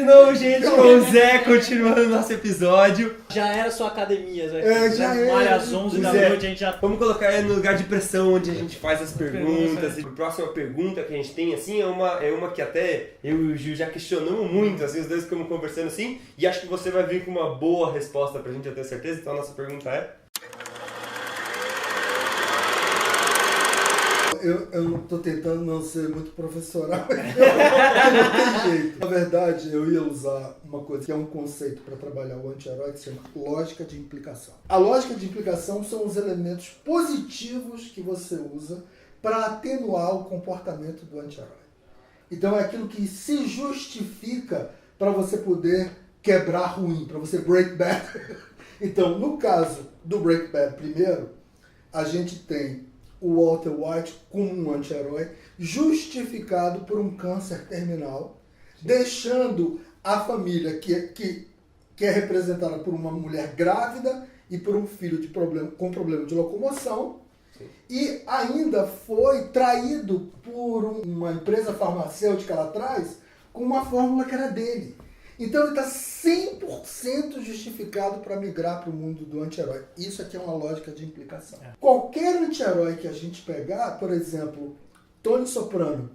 de novo, gente, com o Zé, continuando nosso episódio. Já era sua academia, Zé. Já era. Malha às 11 da Zé, noite, a gente já... Vamos colocar no lugar de pressão, onde a gente faz as perguntas. A próxima pergunta que a gente tem, assim, é uma que até eu e o Gil já questionamos muito, assim, os dois ficamos conversando assim, e acho que você vai vir com uma boa resposta pra gente, eu tenho certeza. Então a nossa pergunta é... Eu tô tentando não ser muito professoral, mas não tem jeito. Na verdade, eu ia usar uma coisa que é um conceito para trabalhar o anti-herói que se chama lógica de implicação. A lógica de implicação são os elementos positivos que você usa para atenuar o comportamento do anti-herói. Então é aquilo que se justifica para você poder quebrar ruim, para você break bad. Então, no caso do break bad primeiro, a gente tem o Walter White como um anti-herói justificado por um câncer terminal, deixando a família que é representada por uma mulher grávida e por um filho com problema de locomoção. Sim. E ainda foi traído por uma empresa farmacêutica lá atrás com uma fórmula que era dele. Então ele está 100% justificado para migrar para o mundo do anti-herói. Isso aqui é uma lógica de implicação. Qualquer anti-herói que a gente pegar, por exemplo, Tony Soprano,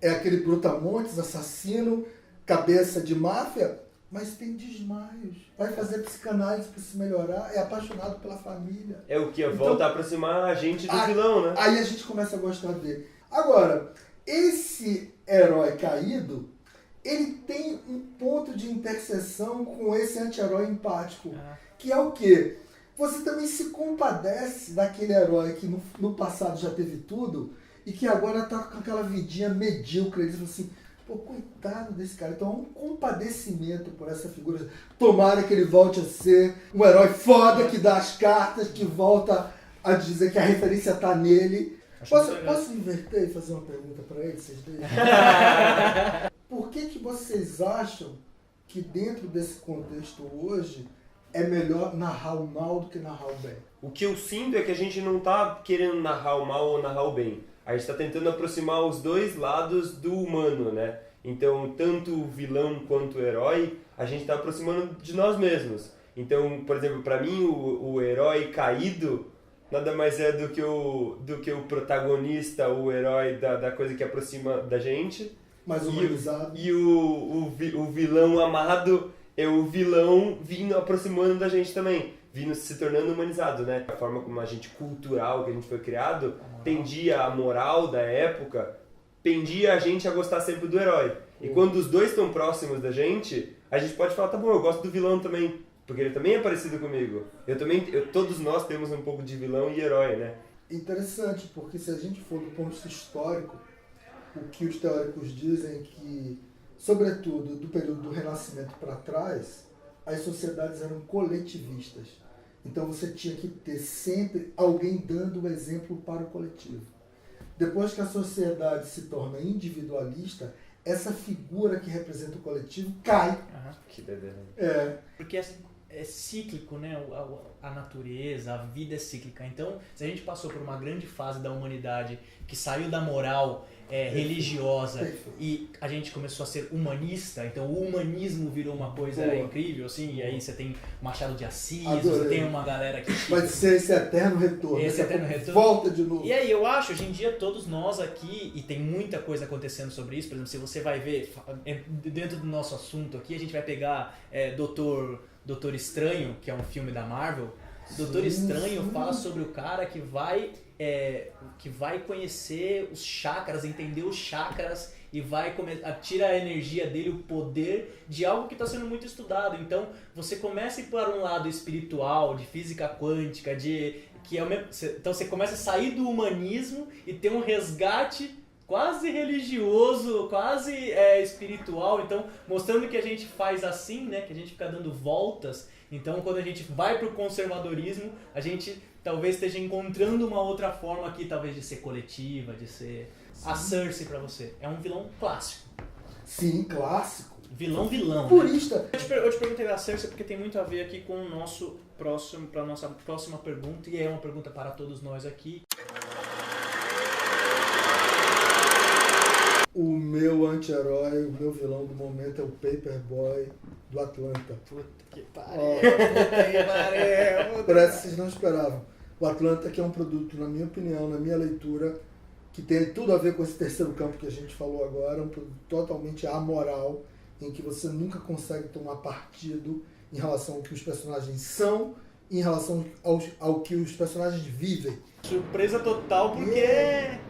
é aquele brutamontes, assassino, cabeça de máfia, mas tem desmaios. Vai fazer psicanálise para se melhorar, é apaixonado pela família. É o que volta a aproximar a gente do vilão, né? Aí a gente começa a gostar dele. Agora, esse herói caído, ele tem um ponto de interseção com esse anti-herói empático, que é o quê? Você também se compadece daquele herói que no passado já teve tudo e que agora tá com aquela vidinha medíocre. Ele fala assim, pô, coitado desse cara. Então há um compadecimento por essa figura. Tomara que ele volte a ser um herói foda que dá as cartas, que volta a dizer que a referência tá nele. Posso inverter e fazer uma pergunta para eles, vocês dois? Por que vocês acham que dentro desse contexto hoje é melhor narrar o mal do que narrar o bem? O que eu sinto é que a gente não tá querendo narrar o mal ou narrar o bem. A gente está tentando aproximar os dois lados do humano, né? Então, tanto o vilão quanto o herói, a gente está aproximando de nós mesmos. Então, por exemplo, para mim, o herói caído nada mais é do que o protagonista, o herói da coisa que aproxima da gente. Mais humanizado. E o vilão amado é o vilão vindo aproximando da gente também, vindo se tornando humanizado, né? A forma como a gente cultural que a gente foi criado, tendia a moral da época, pendia a gente a gostar sempre do herói. E quando os dois estão próximos da gente, a gente pode falar, tá bom, eu gosto do vilão também, porque ele também é parecido comigo. Todos nós temos um pouco de vilão e herói, né? Interessante, porque se a gente for do ponto de vista histórico, o que os teóricos dizem é que, sobretudo do período do Renascimento para trás, as sociedades eram coletivistas. Então você tinha que ter sempre alguém dando o exemplo para o coletivo. Depois que a sociedade se torna individualista, essa figura que representa o coletivo cai. Que doideira. Porque é cíclico, né? A natureza, a vida é cíclica. Então, se a gente passou por uma grande fase da humanidade que saiu da moral religiosa e a gente começou a ser humanista, então o humanismo virou uma coisa incrível, assim, e aí você tem Machado de Assis, você tem uma galera que... Vai ser esse eterno retorno. Esse eterno retorno. Volta de novo. E aí eu acho, hoje em dia, todos nós aqui, e tem muita coisa acontecendo sobre isso, por exemplo, se você vai ver, dentro do nosso assunto aqui, a gente vai pegar Doutor Estranho, que é um filme da Marvel. Doutor Estranho fala sobre o cara que vai conhecer os chakras, entender os chakras e tira a energia dele, o poder de algo que está sendo muito estudado. Então você começa a ir para um lado espiritual, de física quântica, então você começa a sair do humanismo e ter um resgate quase religioso, quase espiritual, então mostrando que a gente faz assim, né, que a gente fica dando voltas. Então quando a gente vai pro conservadorismo, a gente talvez esteja encontrando uma outra forma aqui, talvez de ser coletiva, de ser... Sim. A Cersei pra você é um vilão clássico. Sim, clássico. Vilão. Purista. Né? Eu te perguntei da Cersei porque tem muito a ver aqui com o nosso pra nossa próxima pergunta, e é uma pergunta para todos nós aqui. O meu anti-herói, o meu vilão do momento é o Paperboy do Atlanta. Puta que Ó, pariu. Puta que pariu. parece que vocês não esperavam. O Atlanta, que é um produto, na minha opinião, na minha leitura, que tem tudo a ver com esse terceiro campo que a gente falou agora, um produto totalmente amoral, em que você nunca consegue tomar partido em relação ao que os personagens são, em relação ao que os personagens vivem. Surpresa total, porque...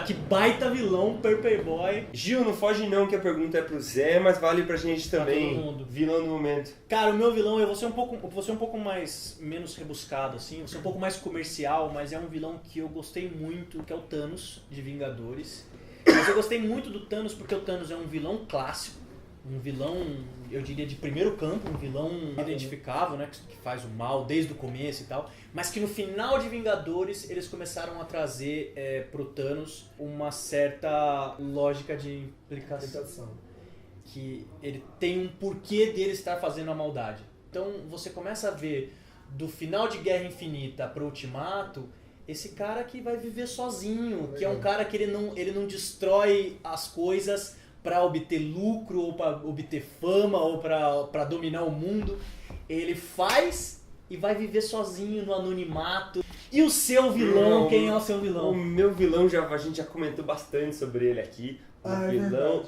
Que baita vilão, Paperboy. Gil, não foge não que a pergunta é pro Zé, mas vale pra gente também. todo mundo. Vilão do momento. Cara, o meu vilão, eu vou ser um pouco mais, menos rebuscado, assim, vou ser um pouco mais comercial, mas é um vilão que eu gostei muito, que é o Thanos, de Vingadores. Mas eu gostei muito do Thanos porque o Thanos é um vilão clássico, um vilão, eu diria, de primeiro campo, um vilão identificável, né, que faz o mal desde o começo e tal, mas que no final de Vingadores eles começaram a trazer pro Thanos uma certa lógica de implicação. Que ele tem um porquê dele estar fazendo a maldade. Então você começa a ver do final de Guerra Infinita pro Ultimato esse cara que vai viver sozinho, que é um cara que ele não destrói as coisas para obter lucro ou para obter fama ou para dominar o mundo. Ele faz e vai viver sozinho no anonimato. E o seu vilão, quem é o seu vilão? O meu vilão, a gente já comentou bastante sobre ele aqui. O vilão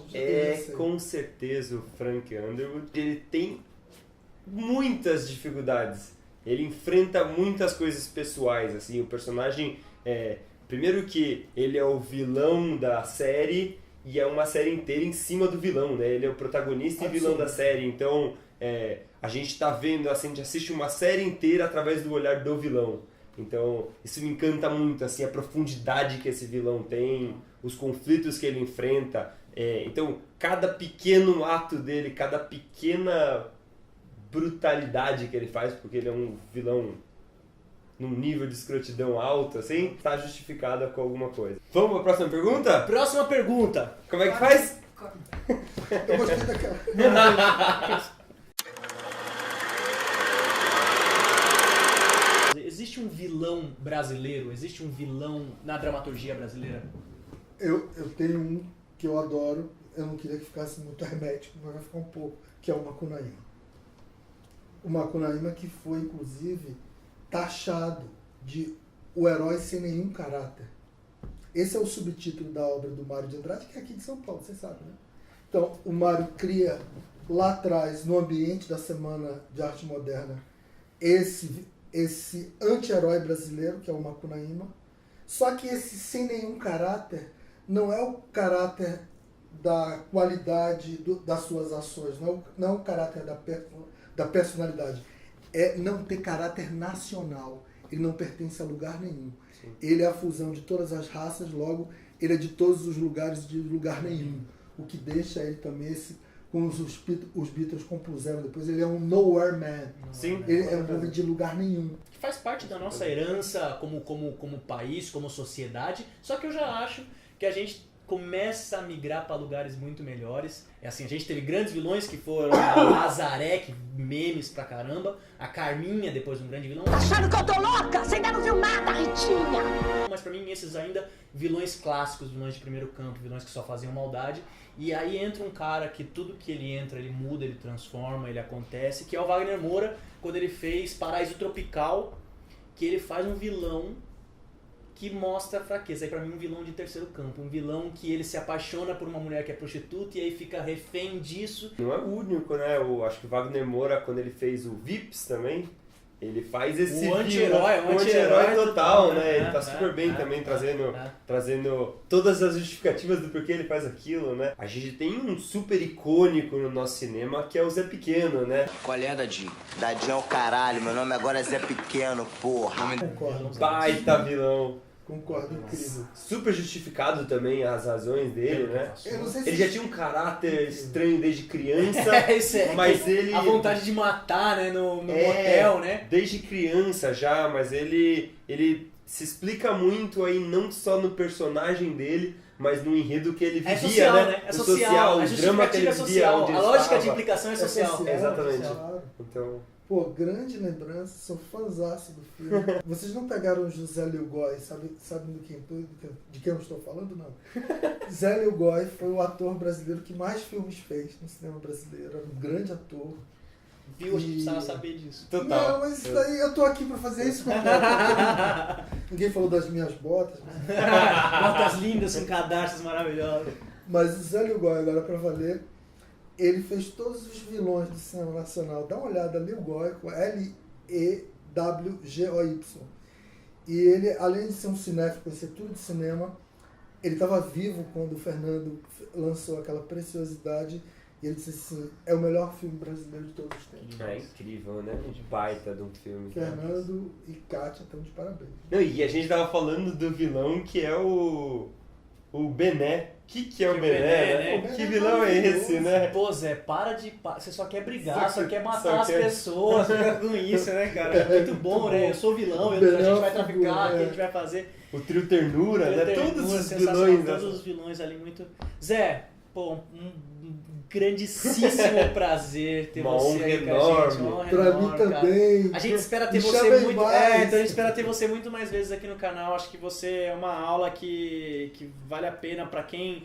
com certeza o Frank Underwood. Ele tem muitas dificuldades. Ele enfrenta muitas coisas pessoais, assim, o personagem primeiro que ele é o vilão da série e é uma série inteira em cima do vilão, né? Ele é o protagonista e vilão da série, então a gente tá vendo, assim, a gente assiste uma série inteira através do olhar do vilão. Então isso me encanta muito, assim, a profundidade que esse vilão tem, os conflitos que ele enfrenta. Então cada pequeno ato dele, cada pequena brutalidade que ele faz, porque ele é um vilão num nível de escrotidão alto, assim, tá justificada com alguma coisa. Vamos pra próxima pergunta? Próxima pergunta. Como é que faz? Eu gostei daquela. Existe um vilão brasileiro? Existe um vilão na dramaturgia brasileira? Eu tenho um que eu adoro, eu não queria que ficasse muito hermético, mas vai ficar um pouco, que é o Macunaíma. O Macunaíma que foi, inclusive, taxado de o herói sem nenhum caráter. Esse é o subtítulo da obra do Mário de Andrade, que é aqui de São Paulo, você sabe, né? Então, o Mário cria lá atrás, no ambiente da Semana de Arte Moderna, esse anti-herói brasileiro, que é o Macunaíma. Só que esse sem nenhum caráter não é o caráter da qualidade das suas ações, não é o caráter da personalidade. É não ter caráter nacional. Ele não pertence a lugar nenhum. Sim. Ele é a fusão de todas as raças, logo, ele é de todos os lugares de lugar nenhum. O que deixa ele também, como os Beatles compuseram depois, ele é um nowhere man. Sim. Ele é um homem de lugar nenhum. Que faz parte da nossa herança como país, como sociedade, só que eu já acho que a gente começa a migrar para lugares muito melhores. É assim, a gente teve grandes vilões que foram a Nazaré, que memes pra caramba, a Carminha, depois um grande vilão. Achando que eu tô louca? Você ainda não viu nada, Ritinha! Mas pra mim, esses ainda vilões clássicos, vilões de primeiro campo, vilões que só faziam maldade. E aí entra um cara que tudo que ele entra, ele muda, ele transforma, ele acontece, que é o Wagner Moura, quando ele fez Paraíso Tropical, que ele faz um vilão que mostra a fraqueza. É pra mim um vilão de terceiro campo, um vilão que ele se apaixona por uma mulher que é prostituta e aí fica refém disso. Não é o único, né? Acho que o Wagner Moura, quando ele fez o Vips também, ele faz esse anti-herói total, né? Ele tá super bem também, trazendo todas as justificativas do porquê ele faz aquilo, né? A gente tem um super icônico no nosso cinema que é o Zé Pequeno, né? Qual é, Dadinho? Dadinho é o caralho, meu nome agora é Zé Pequeno, porra. Concordo. Baita vilão. Concordo, incrível. Super justificado também as razões dele, né? Eu não sei se Ele já tinha um caráter estranho desde criança, mas ele... A vontade de matar, né, no motel, né? Desde criança já, mas ele se explica muito aí, não só no personagem dele, mas no enredo que ele vivia, social, né? É o social, o drama que ele via, onde a ele lógica estava. de implicação é social. Exatamente. Claro. Então, Pô, grande lembrança, sou fãzaço do filme. Vocês não pegaram o José Lilgoy, sabe de quem eu estou falando? Não. Zé Lilgoy foi o ator brasileiro que mais filmes fez no cinema brasileiro. Era um grande ator. Viu? A gente precisava saber disso. Total. Não, mas isso daí, eu tô aqui pra fazer isso. Ninguém falou das minhas botas. Botas lindas com cadastros maravilhosos. Mas o Zé Lilgoy, agora pra valer, ele fez todos os vilões do cinema nacional. Dá uma olhada, Lilgoy, com Lewgoy. E ele, além de ser um cinéfilo, conhecer tudo de cinema, ele estava vivo quando o Fernando lançou aquela Preciosidade. E ele disse assim, é o melhor filme brasileiro de todos os tempos. É incrível, né? Um baita de um filme. Fernando e Kátia estão de parabéns. Não, e a gente tava falando do vilão que é o Bené. Que é o Bené, né? Que vilão é esse, né? Pô, Zé, para de... Você só quer brigar, Só só quer matar só as quer- pessoas, fica com isso, né, cara? É muito bom, né? Eu sou vilão, a Bené gente vai é traficar, o que a figura, gente vai fazer. O trio Ternura, né? Ternura, Todos os sensacional, vilões. todos os vilões ali muito... Zé, pô, um grandíssimo prazer ter Uma você honra aí com a enorme. gente. Uma honra Pra enorme, mim cara. também. A gente espera ter Me você chamem muito. mais. Então a gente espera ter você muito mais vezes aqui no canal. Acho que você é uma aula que vale a pena para quem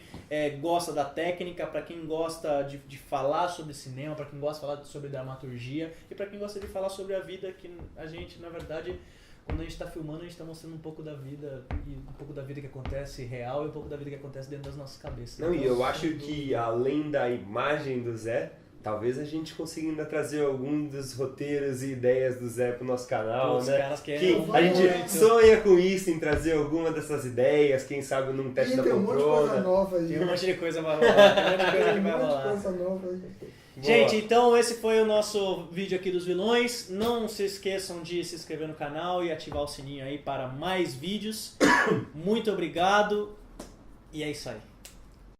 gosta da técnica, para quem gosta de falar sobre cinema, para quem gosta de falar sobre dramaturgia e para quem gosta de falar sobre a vida, que a gente, na verdade, quando a gente está filmando, a gente está mostrando um pouco da vida, e um pouco da vida que acontece real e um pouco da vida que acontece dentro das nossas cabeças. Não, e Então, eu acho que além da imagem do Zé, talvez a gente consiga ainda trazer algum dos roteiros e ideias do Zé pro nosso canal, Os né? caras Que querem a gente muito. sonha com isso, em trazer alguma dessas ideias, quem sabe num teste E da tem um monte de coisa poltrona. nova aí. Tem um monte de coisa vai rolar, tem um monte de coisa que Tem um vai monte de rolar. coisa nova aí. Gente, então esse foi o nosso vídeo aqui dos vilões. Não se esqueçam de se inscrever no canal e ativar o sininho aí para mais vídeos. Muito obrigado e é isso aí.